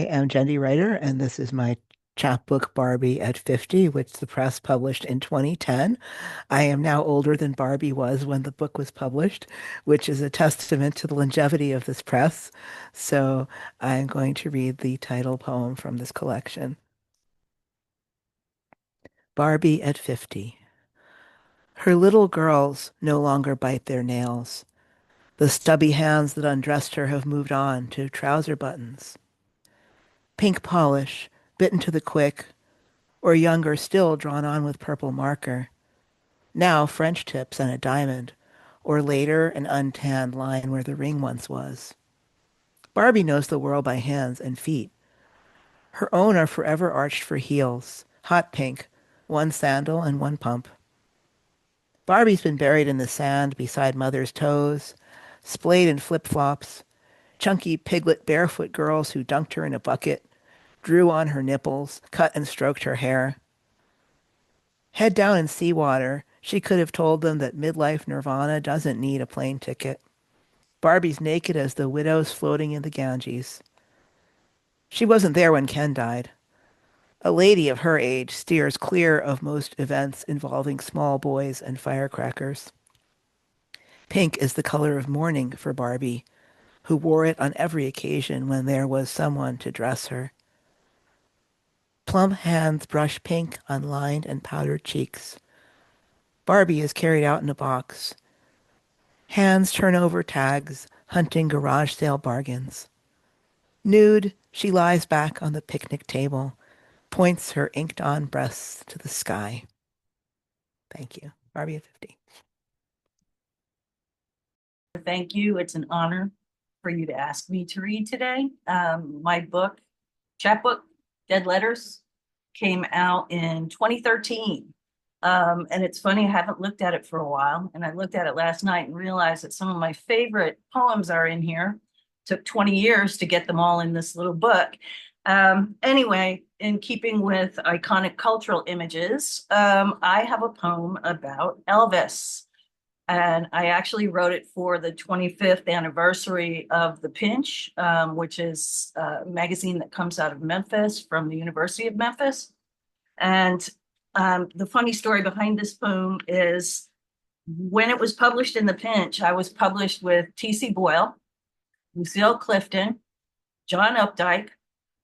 I'm Jendi Reiter, and this is my chapbook Barbie at 50, which the press published in 2010. I am now older than Barbie was when the book was published, which is a testament to the longevity of this press. So I'm going to read the title poem from this collection. Barbie at 50. Her little girls no longer bite their nails. The stubby hands that undressed her have moved on to trouser buttons. Pink polish, bitten to the quick, or younger still drawn on with purple marker. Now French tips and a diamond, or later an untanned line where the ring once was. Barbie knows the world by hands and feet. Her own are forever arched for heels, hot pink, one sandal and one pump. Barbie's been buried in the sand beside mother's toes, splayed in flip-flops, chunky piglet barefoot girls who dunked her in a bucket, drew on her nipples, cut and stroked her hair. Head down in seawater, she could have told them that midlife nirvana doesn't need a plane ticket. Barbie's naked as the widows floating in the Ganges. She wasn't there when Ken died. A lady of her age steers clear of most events involving small boys and firecrackers. Pink is the color of mourning for Barbie, who wore it on every occasion when there was someone to dress her. Plump hands brush pink on lined and powdered cheeks. Barbie is carried out in a box. Hands turn over tags, hunting garage sale bargains. Nude, she lies back on the picnic table, points her inked-on breasts to the sky. Thank you. Barbie at 50. Thank you. It's an honor for you to ask me to read today. My book, chapbook, Dead Letters, came out in 2013. And it's funny, I haven't looked at it for a while. And I looked at it last night and realized that some of my favorite poems are in here. Took 20 years to get them all in this little book. Anyway, in keeping with iconic cultural images, I have a poem about Elvis. And I actually wrote it for the 25th anniversary of The Pinch, which is a magazine that comes out of Memphis from the University of Memphis. And the funny story behind this poem is when it was published in The Pinch, I was published with T.C. Boyle, Lucille Clifton, John Updike,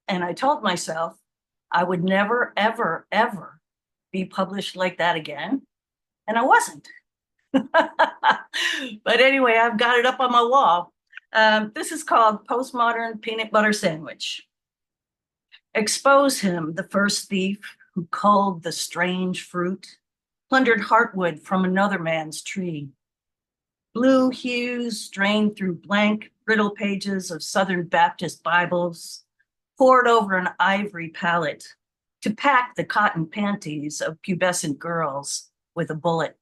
and I told myself I would never, ever, ever be published like that again. And I wasn't. But anyway, I've got it up on my wall. This is called Postmodern Peanut Butter Sandwich. Expose him, the first thief who culled the strange fruit, plundered heartwood from another man's tree. Blue hues strained through blank, brittle pages of Southern Baptist Bibles, poured over an ivory palette to pack the cotton panties of pubescent girls with a bullet.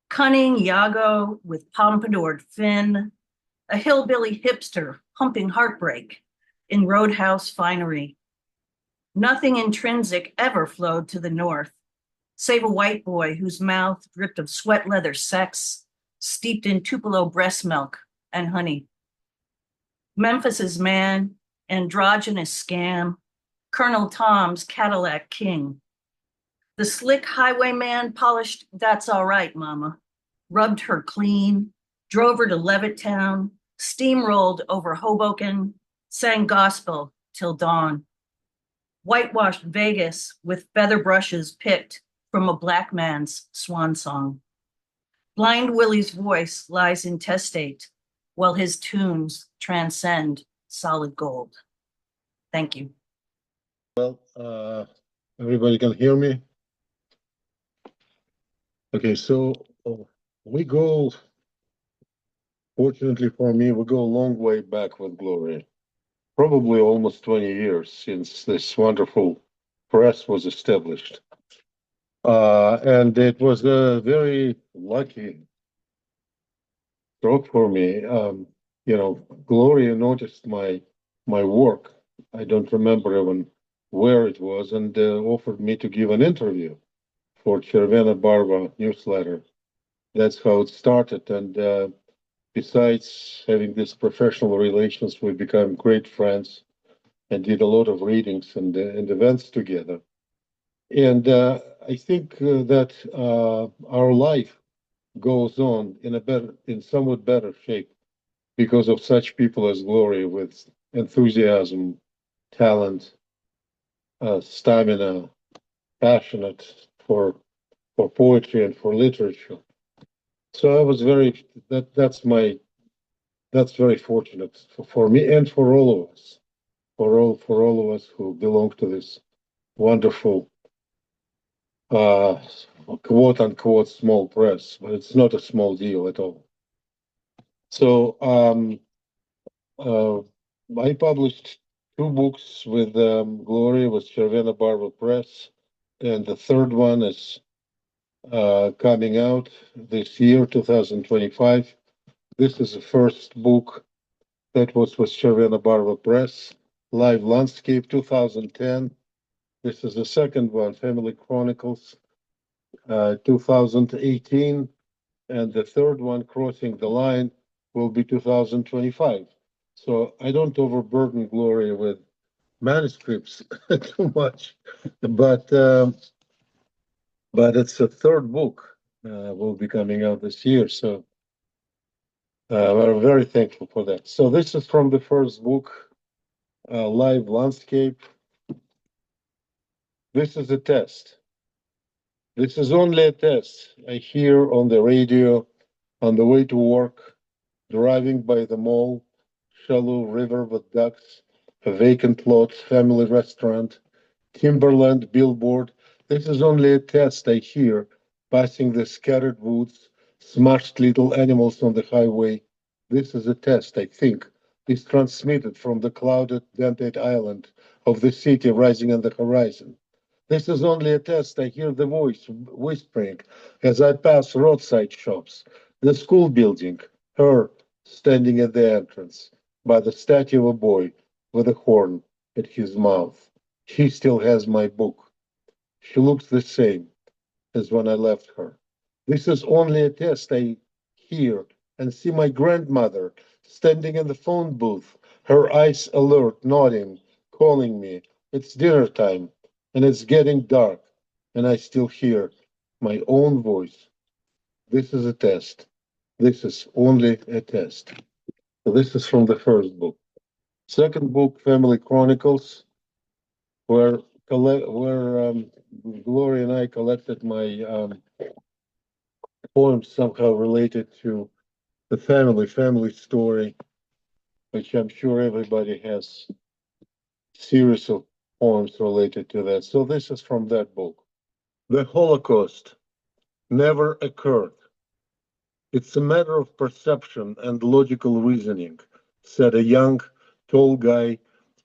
Cunning Iago with pompadoured fin, a hillbilly hipster pumping heartbreak in roadhouse finery. Nothing intrinsic ever flowed to the north, save a white boy whose mouth dripped of sweat leather sex, steeped in Tupelo breast milk and honey. Memphis's man, androgynous scam, Colonel Tom's Cadillac king. The slick highwayman polished, "That's all right, mama," rubbed her clean, drove her to Levittown, steamrolled over Hoboken, sang gospel till dawn. Whitewashed Vegas with feather brushes picked from a black man's swan song. Blind Willie's voice lies intestate, while his tunes transcend solid gold. Thank you. Everybody can hear me? Okay, so we go, fortunately for me, we go a long way back with Gloria. Probably almost 20 years since this wonderful press was established. And it was a very lucky stroke for me. Gloria noticed my work. I don't remember even where it was, and offered me to give an interview for Červená Barva newsletter. That's how it started. And besides having these professional relations, we become great friends. and did a lot of readings and events together. And I think that our life goes on in somewhat better shape because of such people as Gloria with enthusiasm, talent, stamina, passionate for poetry and for literature. So I was that's very fortunate for me and for all of us, for all of us who belong to this wonderful uh, quote unquote small press, but it's not a small deal at all. So uh, I published two books with Gloria with Červená Barva Press, and the third one is coming out this year, 2025. This is the first book that was with Červená Barva Press, Live Landscape, 2010. This is the second one, Family Chronicles, 2018. And the third one, Crossing the Line, will be 2025. So I don't overburden Gloria with manuscripts too much, but it's a third book will be coming out this year. So we're very thankful for that. So this is from the first book, Live Landscape. This is a test. This is only a test. I hear on the radio on the way to work, driving by the mall, shallow river with ducks, a vacant lot, family restaurant, timberland billboard. This is only a test I hear, passing the scattered woods, smashed little animals on the highway. This is a test, I think, is transmitted from the clouded, dented island of the city rising on the horizon. This is only a test. I hear the voice whispering as I pass roadside shops, the school building, her standing at the entrance by the statue of a boy with a horn at his mouth. She still has my book. She looks the same as when I left her. This is only a test. I hear and see my grandmother standing in the phone booth, her eyes alert, nodding, calling me. It's dinner time, and it's getting dark, and I still hear my own voice. This is a test. This is only a test. So this is from the first book. Second book, Family Chronicles, where Gloria and I collected my poems somehow related to the family story, which I'm sure everybody has series of poems related to that. So this is from that book. The Holocaust never occurred. It's a matter of perception and logical reasoning, said a young, tall guy,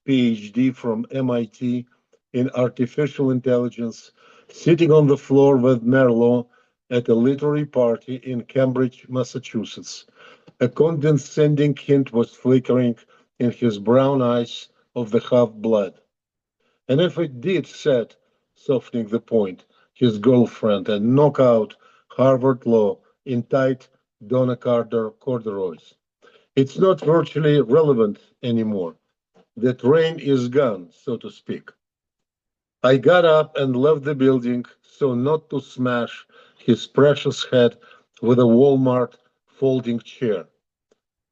PhD from MIT in artificial intelligence, sitting on the floor with Merlot at a literary party in Cambridge, Massachusetts. A condescending hint was flickering in his brown eyes of the half-blood. And if it did, said, softening the point, his girlfriend and knock out Harvard Law in tight Donna Carter corduroys. It's not virtually relevant anymore. The train is gone, so to speak. I got up and left the building so not to smash his precious head with a Walmart folding chair.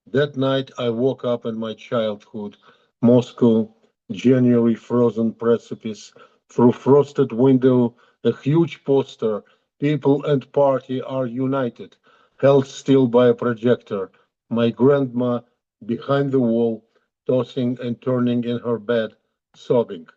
That night I woke up in my childhood, Moscow, January frozen precipice, through frosted window, a huge poster, people and party are united, held still by a projector, my grandma behind the wall, tossing and turning in her bed, sobbing.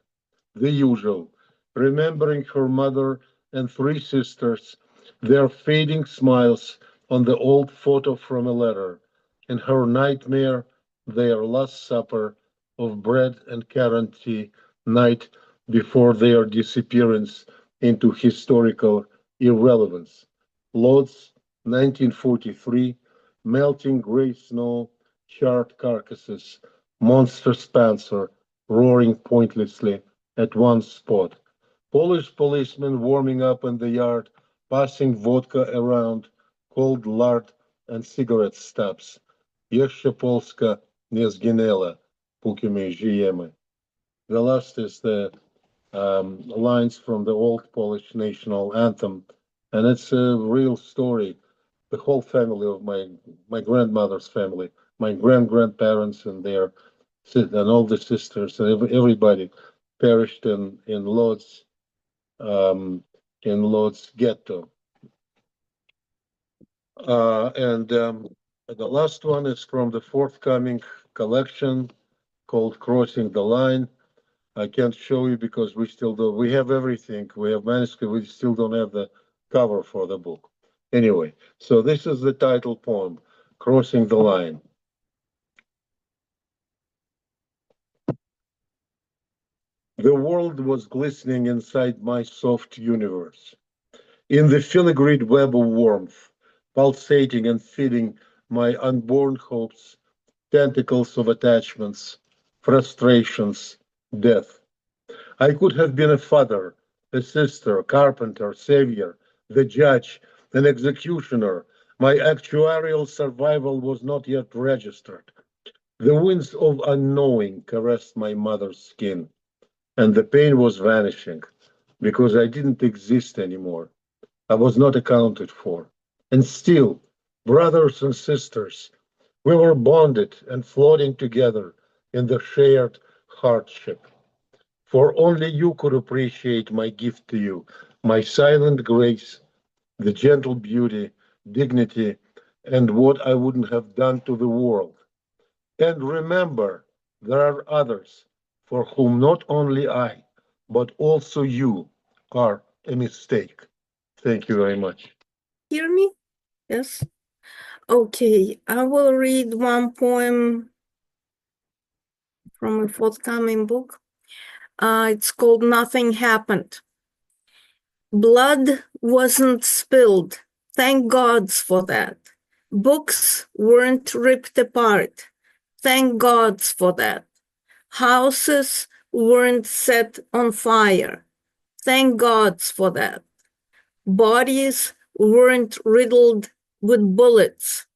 The usual, remembering her mother and three sisters, their fading smiles on the old photo from a letter, and her nightmare, their last supper of bread and currant tea night before their disappearance into historical irrelevance. Lodz, 1943, melting gray snow, charred carcasses, monster Spencer roaring pointlessly at one spot. Polish policemen warming up in the yard, passing vodka around, cold lard and cigarette stubs. Jeszcze Polska nie zginęła, póki my żyjemy. The last is the lines from the old Polish national anthem, and it's a real story. The whole family of my grandmother's family, my grandparents and their and all the sisters and everybody perished um, in Lodz ghetto. And the last one is from the forthcoming collection called Crossing the Line. I can't show you because we have everything. We have manuscript, we still don't have the cover for the book. Anyway, so this is the title poem, Crossing the Line. The world was glistening inside my soft universe, in the filigreed web of warmth, pulsating and feeding my unborn hopes, tentacles of attachments, frustrations, death. I could have been a father, a sister, a carpenter, savior, the judge, an executioner. My actuarial survival was not yet registered. The winds of unknowing caressed my mother's skin, and the pain was vanishing because I didn't exist anymore. I was not accounted for. And still, brothers and sisters, we were bonded and floating together in the shared hardship. For only you could appreciate my gift to you, my silent grace, the gentle beauty, dignity, and what I wouldn't have done to the world. And remember, there are others for whom not only I, but also you are a mistake. Thank you very much. Hear me? Yes. Okay, I will read one poem from a forthcoming book. It's called Nothing Happened. Blood wasn't spilled. Thank gods for that. Books weren't ripped apart. Thank gods for that. Houses weren't set on fire. Thank gods for that. Bodies weren't riddled with bullets.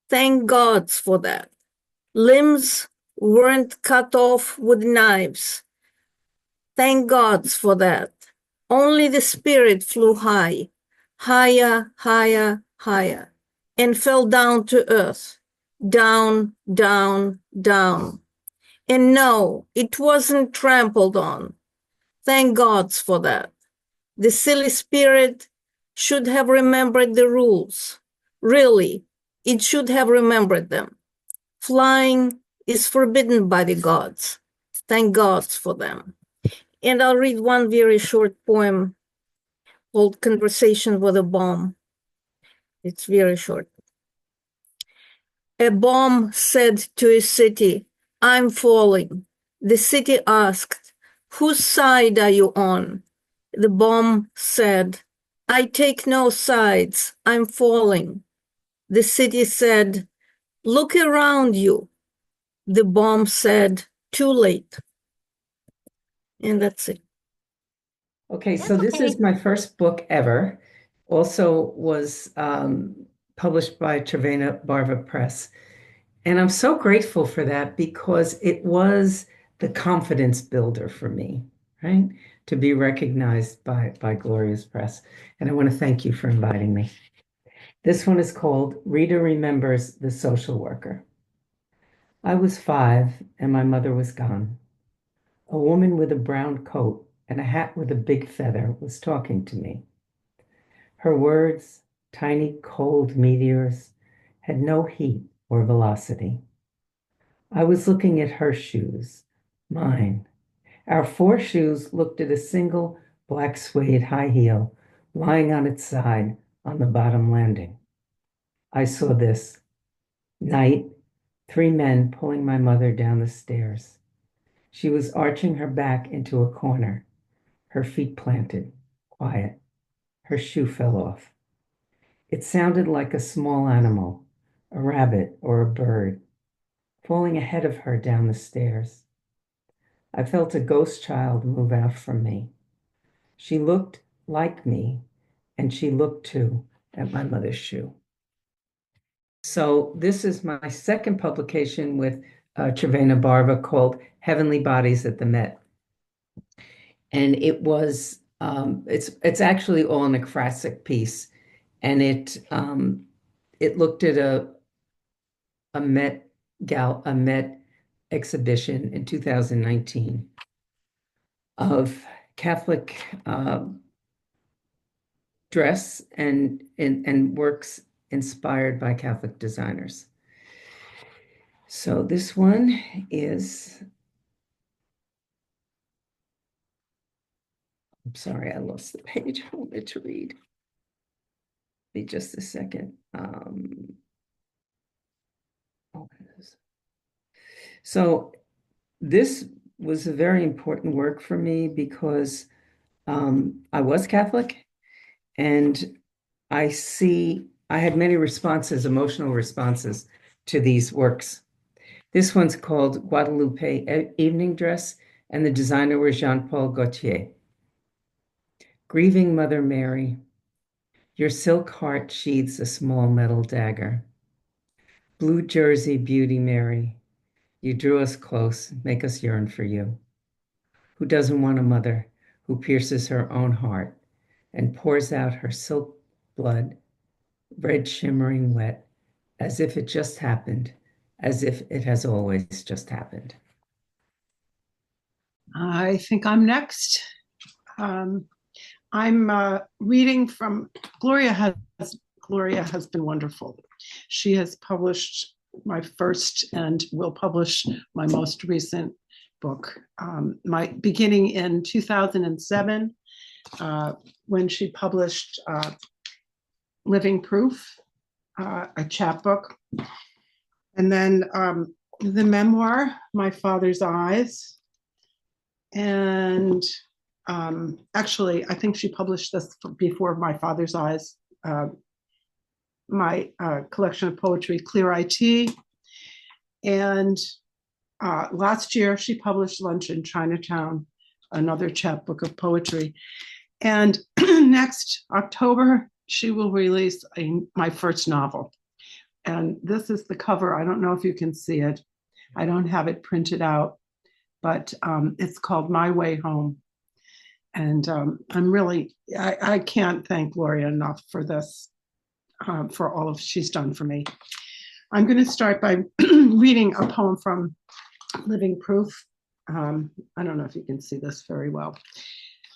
Thank gods for that. Limbs weren't cut off with knives. Thank gods for that. Only the spirit flew high, higher, higher, higher, and fell down to earth, down, down, down. And no, it wasn't trampled on. Thank gods for that. The silly spirit should have remembered the rules. Really, it should have remembered them. Flying is forbidden by the gods. Thank gods for them. And I'll read one very short poem called Conversation with a Bomb. It's very short. A bomb said to a city, I'm falling. The city asked, whose side are you on? The bomb said, I take no sides, I'm falling. The city said, look around you. The bomb said, too late. And that's it. Okay, so this is my first book ever. Also was published by Červená Barva Press. And I'm so grateful for that because it was the confidence builder for me, right? To be recognized by Gloria's Press. And I want to thank you for inviting me. This one is called Rita Remembers the Social Worker. I was 5 and my mother was gone. A woman with a brown coat and a hat with a big feather was talking to me. Her words, tiny cold meteors, had no heat or velocity. I was looking at her shoes, mine. Our 4 shoes looked at a single black suede high heel lying on its side on the bottom landing. I saw this. Night, 3 men pulling my mother down the stairs. She was arching her back into a corner, her feet planted, quiet. Her shoe fell off. It sounded like a small animal, a rabbit or a bird, falling ahead of her down the stairs. I felt a ghost child move out from me. She looked like me, and she looked too at my mother's shoe. So this is my second publication with Červená Barva called Heavenly Bodies at the Met. And it was it's actually all an ekphrastic piece, and it looked at a Met exhibition in 2019 of Catholic dress and works inspired by Catholic designers. So this one is, I'm sorry, I lost the page I wanted to read. Be just a second. So this was a very important work for me because I was Catholic, and I had many responses, emotional responses to these works. This one's called Guadalupe Evening Dress, and the designer was Jean-Paul Gaultier. Grieving Mother Mary, your silk heart sheathes a small metal dagger. Blue jersey beauty Mary, you drew us close, make us yearn for you. Who doesn't want a mother who pierces her own heart and pours out her silk blood, red shimmering wet, as if it just happened, as if it has always just happened. I think I'm next. I'm reading from Gloria has been wonderful. She has published my first and will publish my most recent book. My beginning in 2007, when she published Living Proof, a chapbook, and then the memoir, My Father's Eyes, and actually, I think she published this before My Father's Eyes, my collection of poetry, Clear IT. And last year, she published Lunch in Chinatown, another chapbook of poetry. And next October, she will release my first novel. And this is the cover. I don't know if you can see it. I don't have it printed out, but it's called My Way Home. And I can't thank Gloria enough for this, for all of she's done for me. I'm going to start by reading a poem from Living Proof. I don't know if you can see this very well.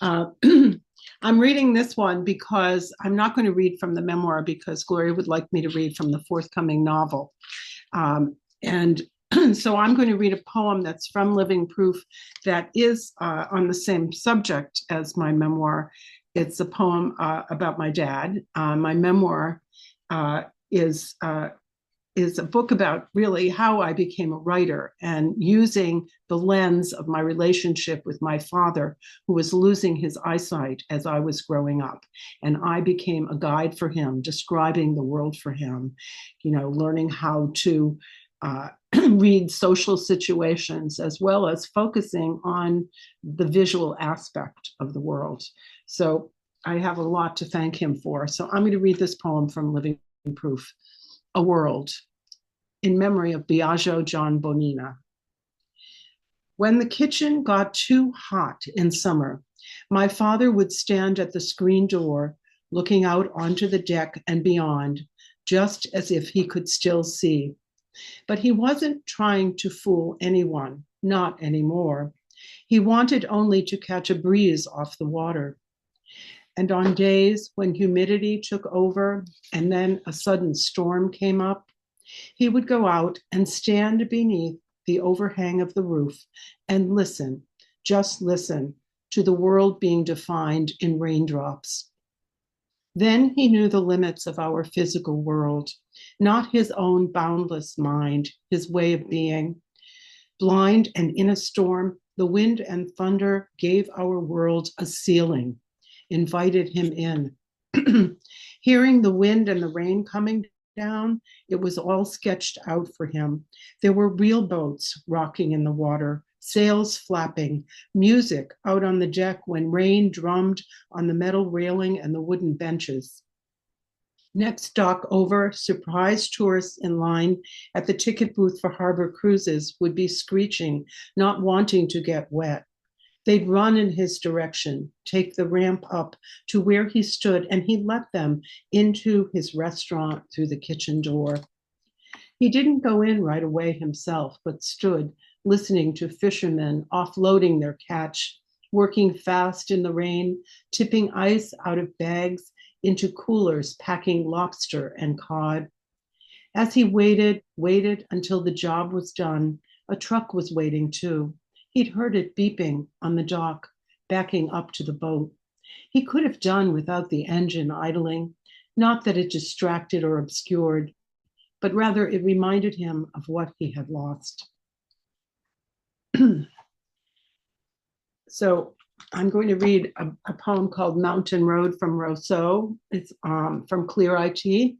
I'm reading this one because I'm not going to read from the memoir because Gloria would like me to read from the forthcoming novel. And so I'm going to read a poem that's from Living Proof that is on the same subject as my memoir. It's a poem about my dad. My memoir is a book about really how I became a writer and using the lens of my relationship with my father, who was losing his eyesight as I was growing up. And I became a guide for him, describing the world for him, learning how to read social situations, as well as focusing on the visual aspect of the world. So I have a lot to thank him for. So I'm going to read this poem from Living Proof, A World, in memory of Biagio John Bonina. When the kitchen got too hot in summer, my father would stand at the screen door, looking out onto the deck and beyond, just as if he could still see. But he wasn't trying to fool anyone, not anymore. He wanted only to catch a breeze off the water. And on days when humidity took over and then a sudden storm came up, he would go out and stand beneath the overhang of the roof and listen, just listen, to the world being defined in raindrops. Then he knew the limits of our physical world, not his own boundless mind, his way of being. Blind and in a storm, the wind and thunder gave our world a ceiling, invited him in. Hearing the wind and the rain coming down, it was all sketched out for him. There were real boats rocking in the water, sails flapping, music out on the deck when rain drummed on the metal railing and the wooden benches. Next dock over, surprised tourists in line at the ticket booth for harbor cruises would be screeching, not wanting to get wet. They'd run in his direction, take the ramp up to where he stood, and he let them into his restaurant through the kitchen door. He didn't go in right away himself, but stood listening to fishermen offloading their catch, working fast in the rain, tipping ice out of bags into coolers, packing lobster and cod. As he waited until the job was done, a truck was waiting too. He'd heard it beeping on the dock, backing up to the boat. He could have done without the engine idling, not that it distracted or obscured, but rather it reminded him of what he had lost. So I'm going to read a poem called Mountain Road from Rousseau. It's from Clear IT.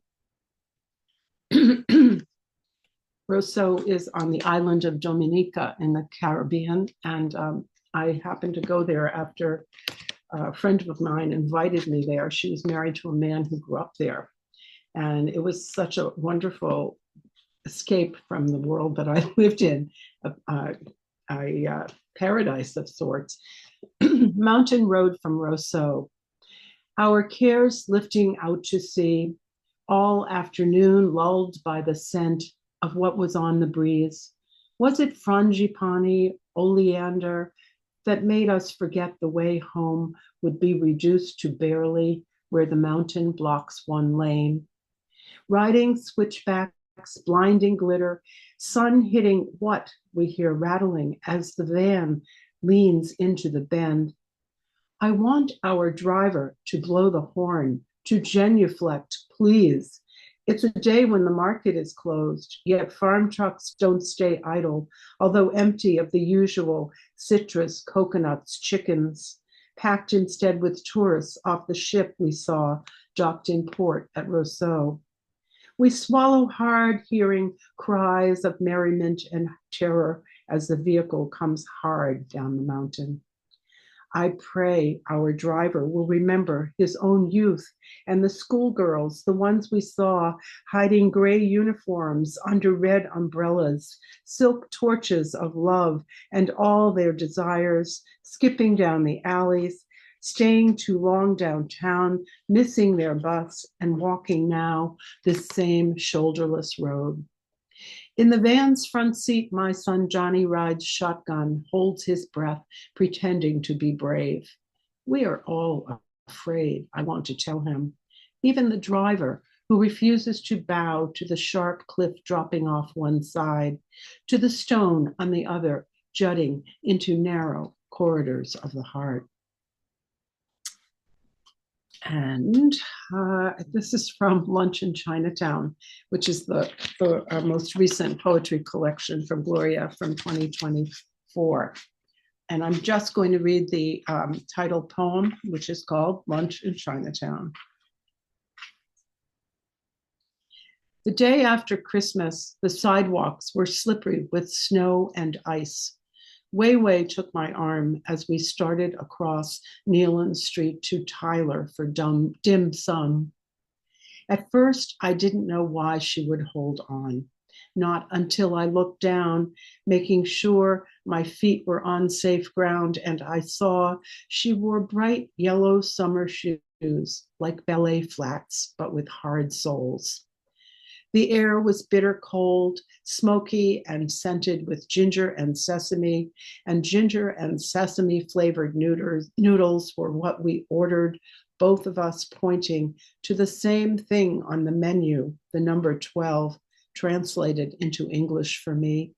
Rousseau is on the island of Dominica in the Caribbean, and I happened to go there after a friend of mine invited me there. She was married to a man who grew up there, and it was such a wonderful escape from the world that I lived in, a paradise of sorts. Mountain Road from Rousseau. Our cares lifting out to sea, all afternoon lulled by the scent of what was on the breeze. Was it frangipani, oleander, that made us forget the way home would be reduced to barely where the mountain blocks one lane? Riding switchbacks, blinding glitter, sun hitting what we hear rattling as the van leans into the bend. I want our driver to blow the horn, to genuflect, please. It's a day when the market is closed, yet farm trucks don't stay idle, although empty of the usual citrus, coconuts, chickens, packed instead with tourists off the ship we saw docked in port at Rousseau. We swallow hard, hearing cries of merriment and terror as the vehicle comes hard down the mountain. I pray our driver will remember his own youth and the schoolgirls, the ones we saw hiding gray uniforms under red umbrellas, silk torches of love and all their desires, skipping down the alleys, staying too long downtown, missing their bus, and walking now this same shoulderless road. In the van's front seat, my son Johnny rides shotgun, holds his breath, pretending to be brave. We are all afraid, I want to tell him. Even the driver, who refuses to bow to the sharp cliff dropping off one side, to the stone on the other, jutting into narrow corridors of the heart. And this is from Lunch in Chinatown, which is the most recent poetry collection from Gloria from 2024. And I'm just going to read the title poem, which is called Lunch in Chinatown. The day after Christmas, the sidewalks were slippery with snow and ice. Wei Wei took my arm as we started across Nealon Street to Tyler for dim sum. At first, I didn't know why she would hold on, not until I looked down, making sure my feet were on safe ground, and I saw she wore bright yellow summer shoes, like ballet flats, but with hard soles. The air was bitter cold, smoky, and scented with ginger and sesame flavored noodles were what we ordered, both of us pointing to the same thing on the menu, the number 12, translated into English for me.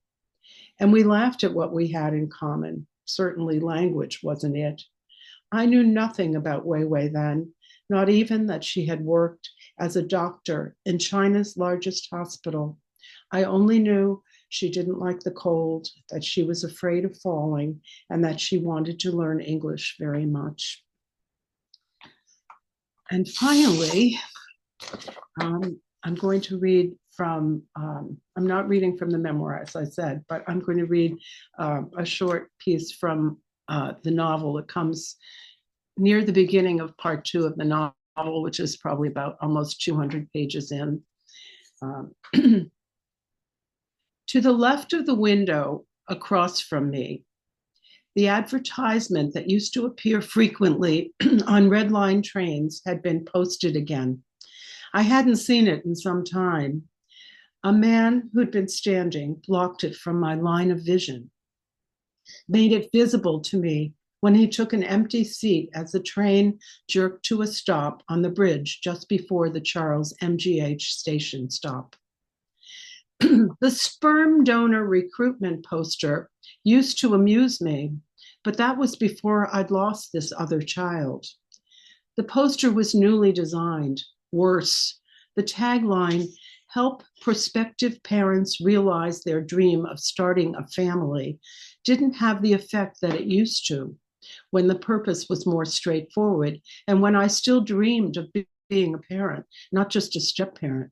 And we laughed at what we had in common. Certainly language wasn't it. I knew nothing about Wei Wei then, not even that she had worked as a doctor in China's largest hospital. I only knew she didn't like the cold, that she was afraid of falling, and that she wanted to learn English very much. And finally, I'm going to read from, I'm not reading from the memoir, as I said, but I'm going to read a short piece from the novel. It comes near the beginning of part 2 of the novel, which is probably about almost 200 pages in. To the left of the window across from me, The advertisement that used to appear frequently on Red Line trains had been posted again. I hadn't seen it in some time. A man who'd been standing blocked it from my line of vision, made it visible to me when he took an empty seat as the train jerked to a stop on the bridge just before the Charles MGH station stop. The sperm donor recruitment poster used to amuse me, but that was before I'd lost this other child. The poster was newly designed. Worse, the tagline, "Help prospective parents realize their dream of starting a family," didn't have the effect that it used to, when the purpose was more straightforward and when I still dreamed of being a parent, not just a step-parent.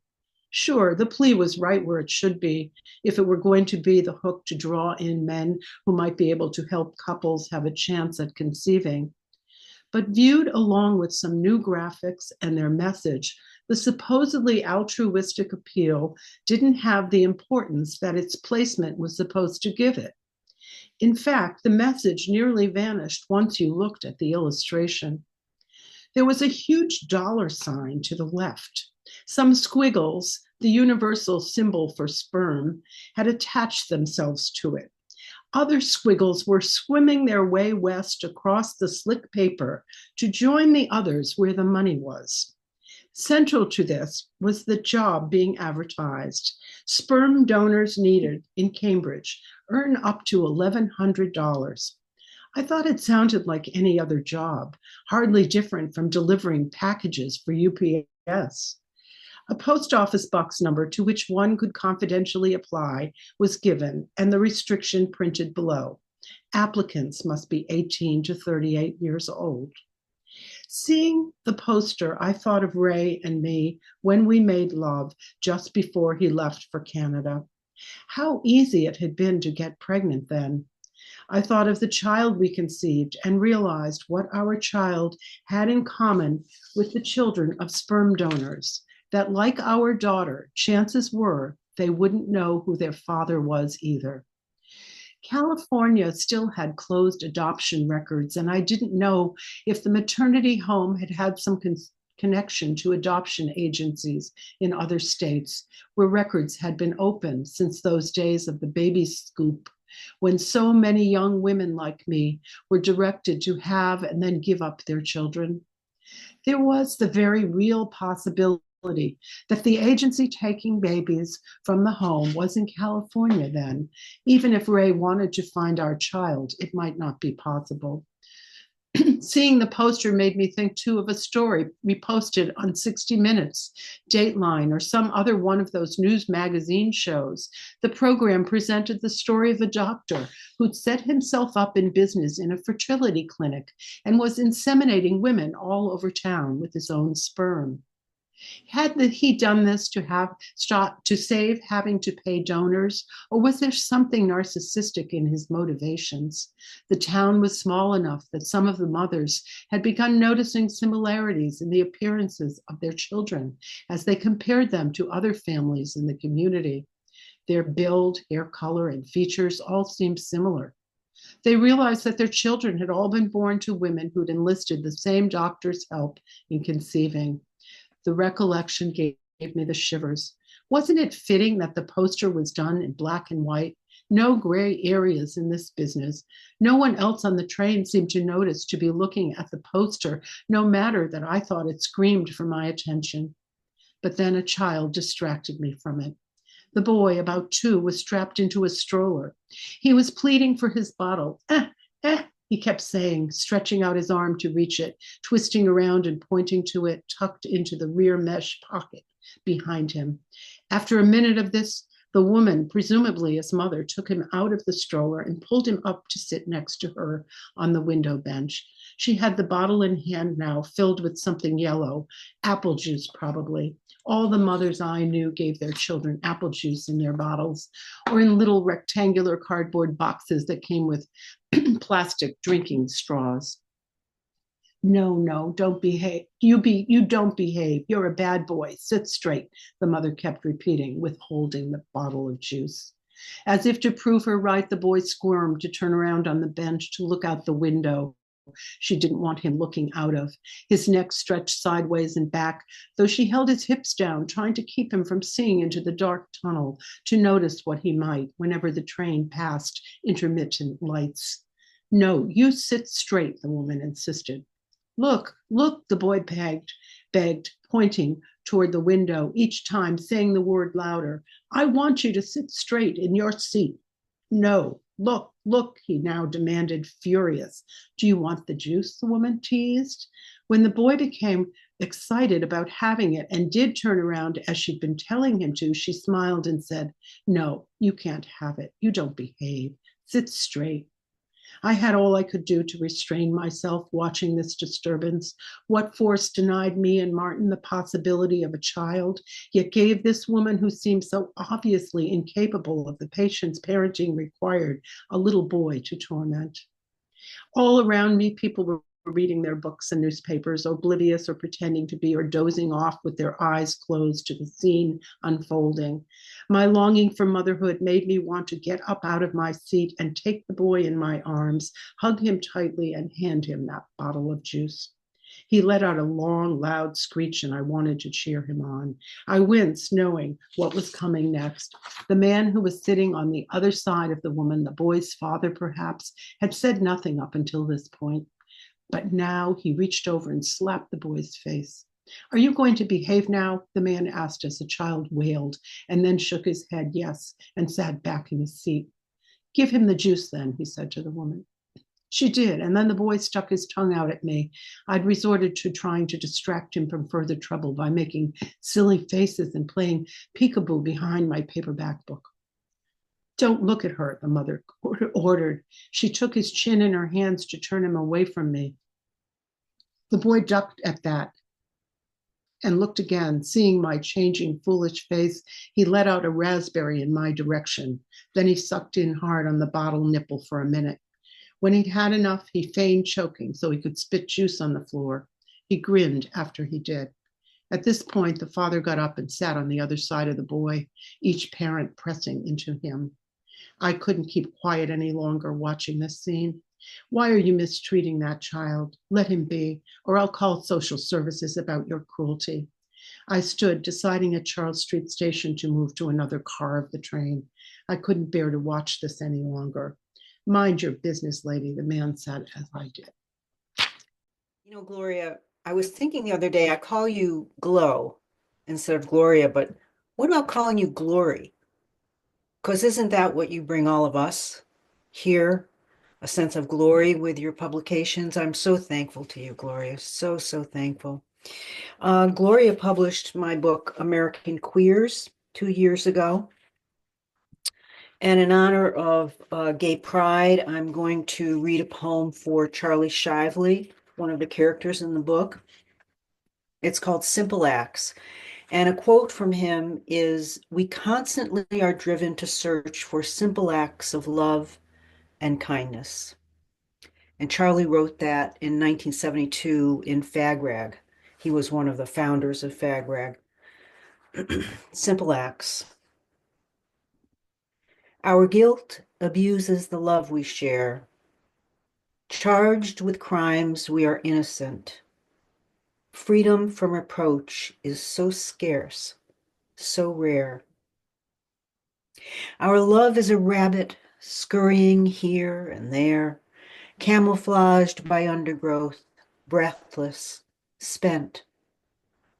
Sure, the plea was right where it should be, if it were going to be the hook to draw in men who might be able to help couples have a chance at conceiving. But viewed along with some new graphics and their message, the supposedly altruistic appeal didn't have the importance that its placement was supposed to give it. In fact, the message nearly vanished once you looked at the illustration. There was a huge $sign to the left. Some squiggles, the universal symbol for sperm, had attached themselves to it. Other squiggles were swimming their way west across the slick paper to join the others where the money was. Central to this was the job being advertised. Sperm donors needed in Cambridge earn up to $1,100. I thought it sounded like any other job, hardly different from delivering packages for UPS. A post office box number to which one could confidentially apply was given, and the restriction printed below. Applicants must be 18 to 38 years old. Seeing the poster, I thought of Ray and me when we made love just before he left for Canada. How easy it had been to get pregnant then. I thought of the child we conceived and realized what our child had in common with the children of sperm donors, that like our daughter, chances were they wouldn't know who their father was either. California still had closed adoption records, and I didn't know if the maternity home had had some connection to adoption agencies in other states where records had been opened since those days of the baby scoop, when so many young women like me were directed to have and then give up their children. There was the very real possibility that the agency taking babies from the home was in California then. Even if Ray wanted to find our child, it might not be possible. Seeing the poster made me think too of a story we posted on 60 Minutes, Dateline, or some other one of those news magazine shows. The program presented the story of a doctor who'd set himself up in business in a fertility clinic and was inseminating women all over town with his own sperm. Had he done this to save having to pay donors, or was there something narcissistic in his motivations? The town was small enough that some of the mothers had begun noticing similarities in the appearances of their children as they compared them to other families in the community. Their build, hair color, and features all seemed similar. They realized that their children had all been born to women who'd enlisted the same doctor's help in conceiving. The recollection gave me the shivers. Wasn't it fitting that the poster was done in black and white? No gray areas in this business. No one else on the train seemed to notice to be looking at the poster, no matter that I thought it screamed for my attention. But then a child distracted me from it. The boy, about 2, was strapped into a stroller. He was pleading for his bottle. He kept saying, stretching out his arm to reach it, twisting around and pointing to it tucked into the rear mesh pocket behind him. After a minute of this, the woman, presumably his mother, took him out of the stroller and pulled him up to sit next to her on the window bench. She had the bottle in hand now, filled with something yellow, apple juice probably. All the mothers I knew gave their children apple juice in their bottles or in little rectangular cardboard boxes that came with plastic drinking straws. No, don't behave. You don't behave. You're a bad boy. Sit straight, the mother kept repeating, withholding the bottle of juice. As if to prove her right, the boy squirmed to turn around on the bench to look out the window she didn't want him looking out of. His neck stretched sideways and back, though she held his hips down, trying to keep him from seeing into the dark tunnel to notice what he might whenever the train passed intermittent lights. No, you sit straight, the woman insisted. Look, look, the boy begged, pointing toward the window, each time saying the word louder. I want you to sit straight in your seat. No, look, look, he now demanded, furious. Do you want the juice? The woman teased. When the boy became excited about having it and did turn around as she'd been telling him to, she smiled and said, no, you can't have it. You don't behave. Sit straight. I had all I could do to restrain myself watching this disturbance. What force denied me and Martin the possibility of a child, yet gave this woman who seemed so obviously incapable of the patience parenting required a little boy to torment? All around me, people were reading their books and newspapers, oblivious or pretending to be, or dozing off with their eyes closed to the scene unfolding. My longing for motherhood made me want to get up out of my seat and take the boy in my arms, hug him tightly, and hand him that bottle of juice. He let out a long, loud screech, and I wanted to cheer him on. I winced, knowing what was coming next. The man who was sitting on the other side of the woman, the boy's father perhaps, had said nothing up until this point. But now he reached over and slapped the boy's face. Are you going to behave now? The man asked as the child wailed, and then shook his head yes, and sat back in his seat. Give him the juice then, he said to the woman. She did, and then the boy stuck his tongue out at me. I'd resorted to trying to distract him from further trouble by making silly faces and playing peekaboo behind my paperback book. Don't look at her, the mother ordered. She took his chin in her hands to turn him away from me. The boy ducked at that and looked again. Seeing my changing, foolish face, he let out a raspberry in my direction. Then he sucked in hard on the bottle nipple for a minute. When he'd had enough, he feigned choking so he could spit juice on the floor. He grinned after he did. At this point, the father got up and sat on the other side of the boy, each parent pressing into him. I couldn't keep quiet any longer watching this scene. Why are you mistreating that child? Let him be, or I'll call social services about your cruelty. I stood, deciding at Charles Street Station to move to another car of the train. I couldn't bear to watch this any longer. Mind your business, lady, the man said as I did. You know, Gloria, I was thinking the other day, I call you Glow instead of Gloria, but what about calling you Glory? Because isn't that what you bring all of us here? A sense of glory with your publications. I'm so thankful to you, Gloria. So, so thankful. Gloria published my book, American Queers, 2 years ago. And in honor of Gay Pride, I'm going to read a poem for Charlie Shively, one of the characters in the book. It's called Simple Acts. And a quote from him is, "We constantly are driven to search for simple acts of love and kindness." And Charlie wrote that in 1972 in Fag-Rag. He was one of the founders of Fag-Rag. Simple acts. Our guilt abuses the love we share. Charged with crimes, we are innocent. Freedom from reproach is so scarce, so rare. Our love is a rabbit scurrying here and there, camouflaged by undergrowth, breathless, spent.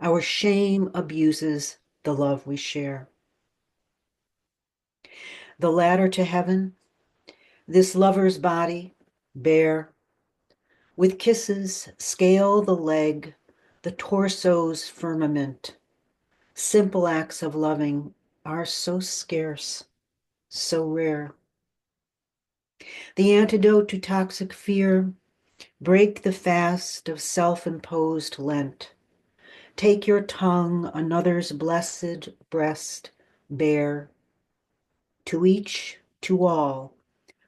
Our shame abuses the love we share. The ladder to heaven, this lover's body, bare, with kisses, scale the leg, the torso's firmament. Simple acts of loving are so scarce, so rare. The antidote to toxic fear, break the fast of self-imposed Lent. Take your tongue, another's blessed breast, bare. To each, to all,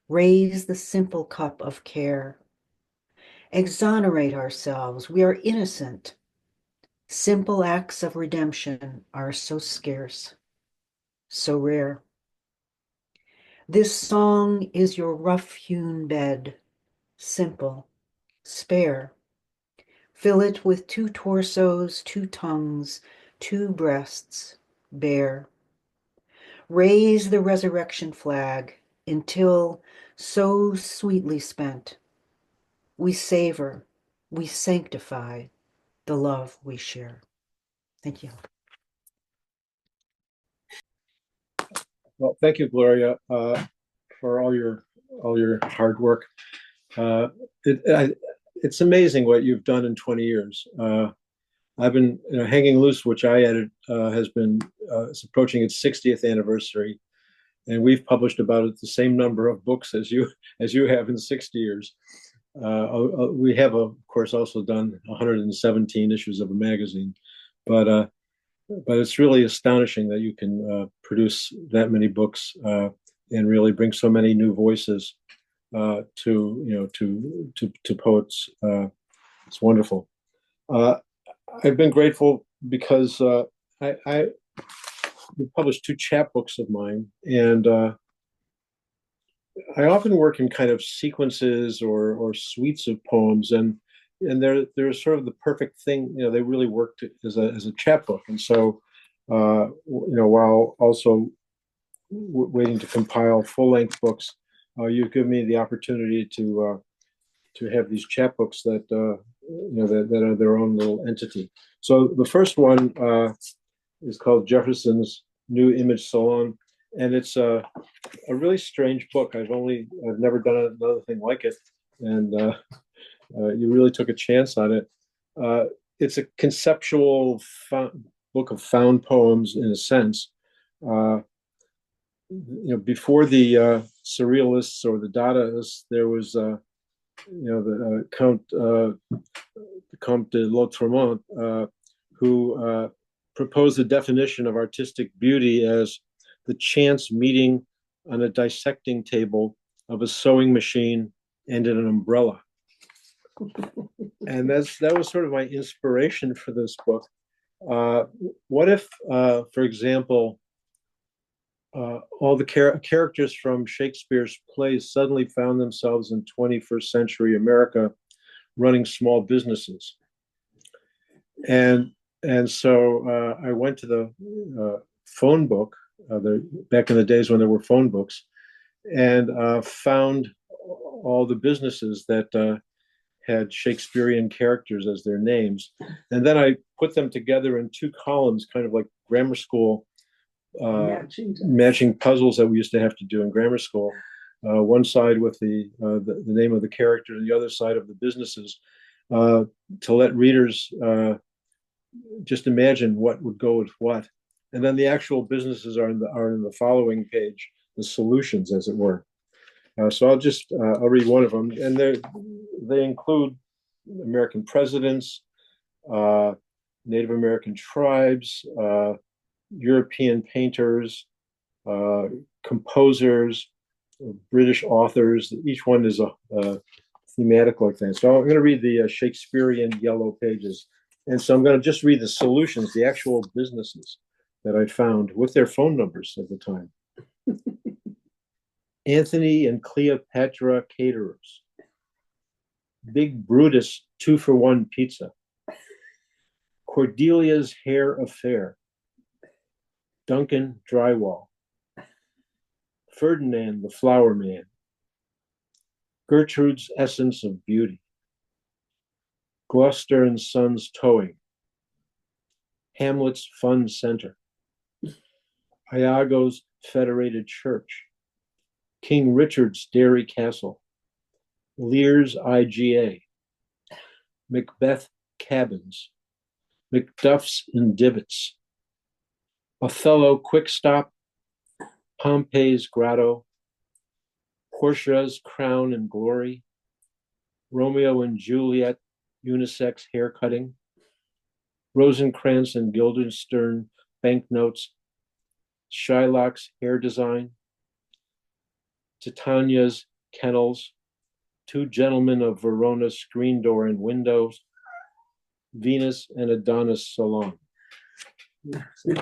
raise the simple cup of care. Exonerate ourselves, we are innocent. Simple acts of redemption are so scarce, so rare. This song is your rough-hewn bed, simple, spare. Fill it with 2 torsos, 2 tongues, 2 breasts, bare. Raise the resurrection flag until, so sweetly spent, we savor, we sanctify the love we share. Thank you. Well, thank you, Gloria, for all your hard work. It's amazing what you've done in 20 years. I've been Hanging Loose, which I edited, has been it's approaching its 60th anniversary, and we've published about the same number of books as you have in 60 years. We have, of course, also done 117 issues of a magazine, but it's really astonishing that you can produce that many books and really bring so many new voices to poets. It's wonderful. I've been grateful because I published 2 chapbooks of mine, and I often work in kind of sequences or suites of poems, and they're sort of the perfect thing. They really worked as a chapbook, and so while also waiting to compile full-length books, you've given me the opportunity to have these chapbooks that that are their own little entity. So the first one is called Jefferson's New Image Salon, and it's a really strange book. I've never done another thing like it, and you really took a chance on it. It's a conceptual book of found poems in a sense. Before the surrealists or the Dadaists, there was the Comte de Lautremont, who proposed the definition of artistic beauty as the chance meeting on a dissecting table of a sewing machine and an umbrella. And that was sort of my inspiration for this book. What if, for example, all the characters from Shakespeare's plays suddenly found themselves in 21st century America running small businesses? And so I went to the phone book, back in the days when there were phone books, and found all the businesses that had Shakespearean characters as their names. And then I put them together in 2 columns, kind of like grammar school matching puzzles that we used to have to do in grammar school. One side with the name of the character, and the other side of the businesses, to let readers just imagine what would go with what. And then the actual businesses are in the following page, the solutions, as it were. So I'll read one of them, and they include American presidents, Native American tribes, European painters, composers, British authors. Each one is a thematic like that. So I'm going to read the Shakespearean yellow pages. And so I'm going to just read the solutions, the actual businesses that I found with their phone numbers at the time. Anthony and Cleopatra Caterers. Big Brutus 2-for-1 pizza. Cordelia's Hair Affair. Duncan Drywall. Ferdinand the Flower Man. Gertrude's Essence of Beauty. Gloucester and Sons Towing. Hamlet's Fun Center. Iago's Federated Church. King Richard's Dairy Castle. Lear's IGA. Macbeth Cabins. Macduff's and Divots. Othello Quick Stop. Pompey's Grotto. Portia's Crown and Glory. Romeo and Juliet unisex haircutting. Rosencrantz and Guildenstern banknotes. Shylock's hair design. Titania's kennels. 2 Gentlemen of Verona screen door and windows. Venus and Adonis salon. So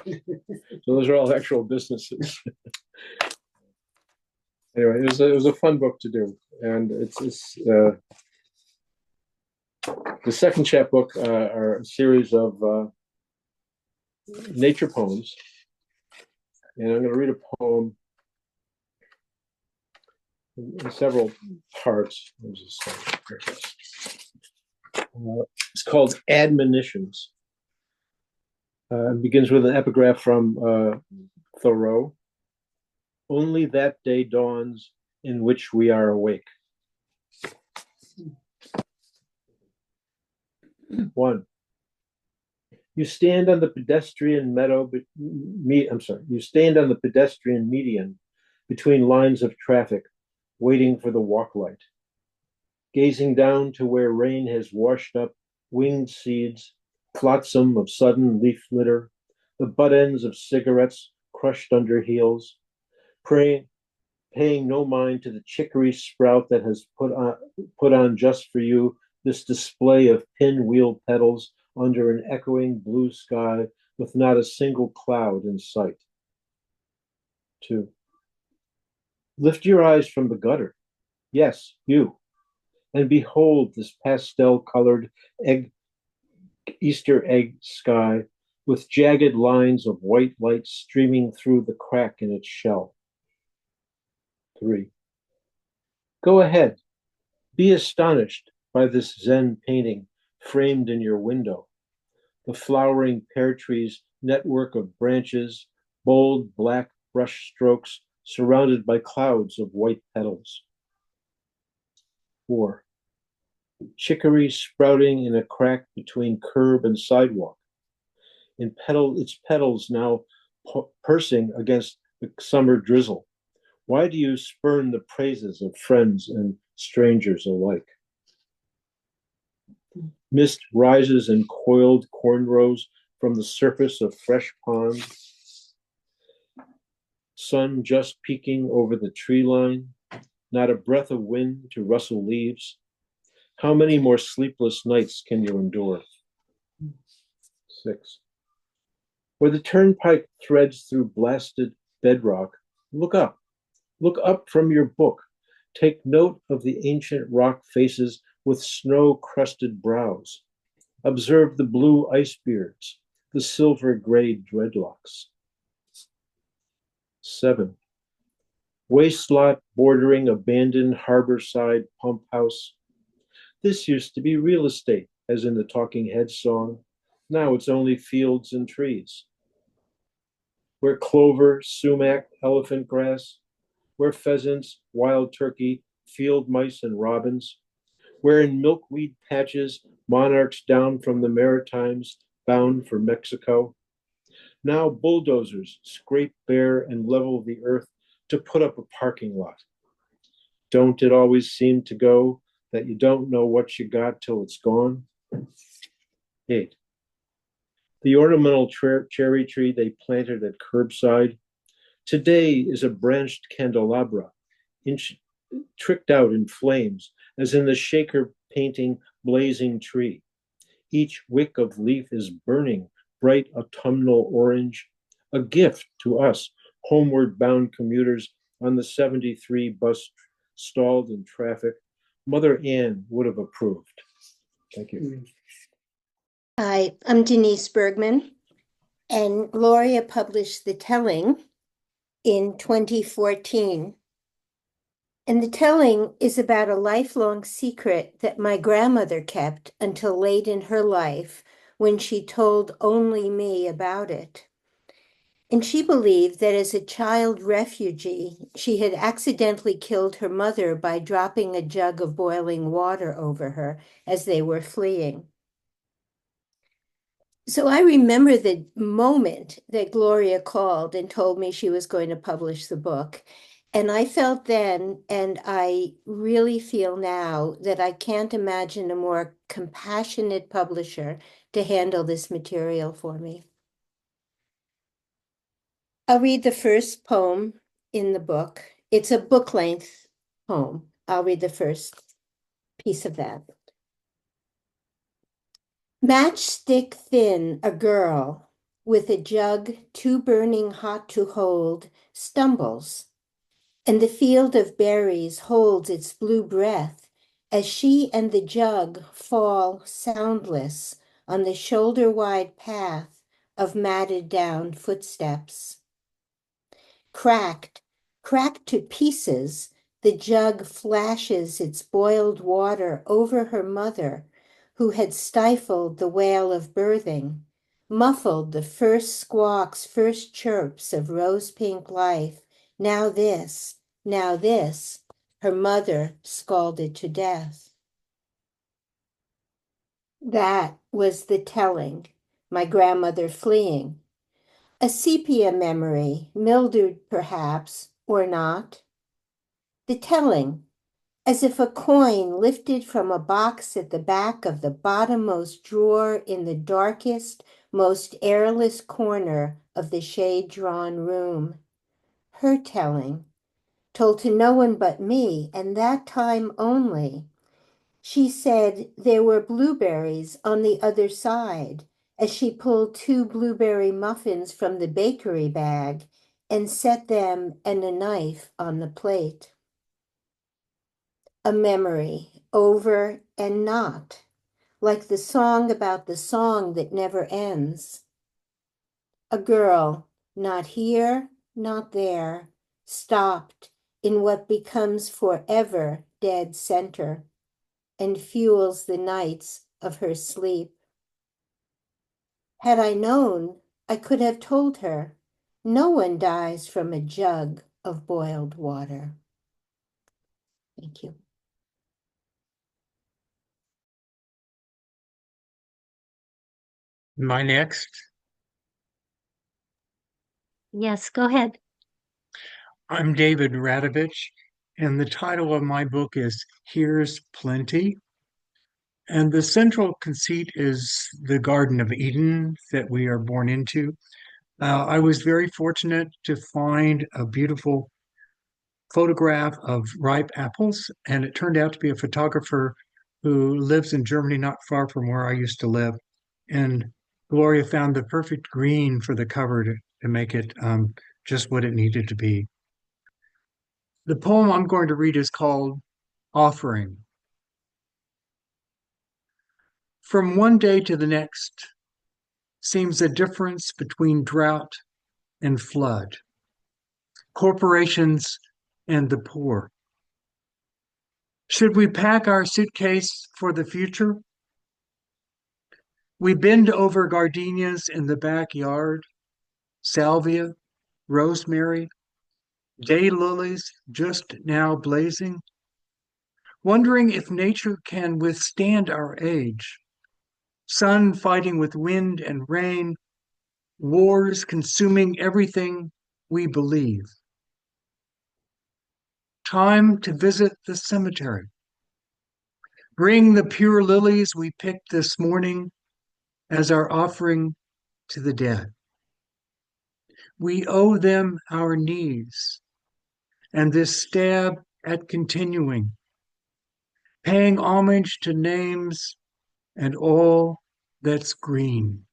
those are all actual businesses. Anyway, it was a fun book to do, and it's the second chapbook are a series of nature poems, and I'm going to read a poem in several parts. It's called Admonitions. It begins with an epigraph from Thoreau. Only that day dawns in which we are awake. 1. You stand on the pedestrian you stand on the pedestrian median between lines of traffic, waiting for the walk light, gazing down to where rain has washed up winged seeds, flotsam of sudden leaf litter, the butt ends of cigarettes crushed under heels, paying no mind to the chicory sprout that has put on just for you this display of pinwheel petals under an echoing blue sky with not a single cloud in sight. 2. Lift your eyes from the gutter. Yes, you. And behold this pastel-colored Easter egg sky with jagged lines of white light streaming through the crack in its shell. 3. Go ahead. Be astonished by this Zen painting framed in your window. The flowering pear tree's network of branches, bold black brush strokes surrounded by clouds of white petals. 4. Chicory sprouting in a crack between curb and sidewalk. Its petals now pursing against the summer drizzle. Why do you spurn the praises of friends and strangers alike? Mist rises in coiled cornrows from the surface of fresh ponds. Sun just peeking over the tree line, not a breath of wind to rustle leaves. How many more sleepless nights can you endure? 6. Where the turnpike threads through blasted bedrock, look up. Look up from your book. Take note of the ancient rock faces with snow-crusted brows. Observe the blue ice beards, the silver-gray dreadlocks. 7. Waste lot bordering abandoned harborside pump house. This used to be real estate, as in the Talking Heads song. Now it's only fields and trees. Where clover, sumac, elephant grass, where pheasants, wild turkey, field mice, and robins, where in milkweed patches, monarchs down from the Maritimes bound for Mexico. Now bulldozers scrape bare and level the earth to put up a parking lot. Don't it always seem to go that you don't know what you got till it's gone? 8. The ornamental cherry tree they planted at curbside today is a branched candelabra, tricked out in flames, as in the Shaker painting Blazing Tree. Each wick of leaf is burning bright autumnal orange, a gift to us homeward bound commuters on the 73 bus stalled in traffic. Mother Ann would have approved. Thank you. Hi, I'm Denise Bergman, and Gloria published The Telling in 2014. And The Telling is about a lifelong secret that my grandmother kept until late in her life when she told only me about it. And she believed that as a child refugee, she had accidentally killed her mother by dropping a jug of boiling water over her as they were fleeing. So I remember the moment that Gloria called and told me she was going to publish the book. And I felt then, and I really feel now, that I can't imagine a more compassionate publisher to handle this material for me. I'll read the first poem in the book. It's a book-length poem. I'll read the first piece of that. Matchstick thin, a girl with a jug too burning hot to hold stumbles and the field of berries holds its blue breath as she and the jug fall soundless on the shoulder-wide path of matted down footsteps. Cracked to pieces, the jug flashes its boiled water over her mother, who had stifled the wail of birthing, muffled the first squawks, first chirps of rose-pink life. Now this, her mother scalded to death. That was the telling, my grandmother fleeing. A sepia memory, mildewed perhaps, or not. The telling, as if a coin lifted from a box at the back of the bottommost drawer in the darkest, most airless corner of the shade-drawn room. Her telling, told to no one but me, and that time only. She said there were blueberries on the other side as she pulled 2 blueberry muffins from the bakery bag and set them and a knife on the plate. A memory, over and not, like the song about the song that never ends. A girl, not here, not there, stopped in what becomes forever dead center and fuels the nights of her sleep. Had I known, I could have told her, no one dies from a jug of boiled water. Thank you. My next. Yes, go ahead. I'm David Radavich, and the title of my book is Here's Plenty. And the central conceit is the Garden of Eden that we are born into. I was very fortunate to find a beautiful photograph of ripe apples, and it turned out to be a photographer who lives in Germany, not far from where I used to live. And Gloria found the perfect green for the cover to make it just what it needed to be. The poem I'm going to read is called Offering. From one day to the next seems a difference between drought and flood, corporations and the poor. Should we pack our suitcase for the future? We bend over gardenias in the backyard, salvia, rosemary, daylilies just now blazing, wondering if nature can withstand our age. Sun fighting with wind and rain, wars consuming everything we believe. Time to visit the cemetery. Bring the pure lilies we picked this morning as our offering to the dead. We owe them our knees and this stab at continuing, paying homage to names and all that's green.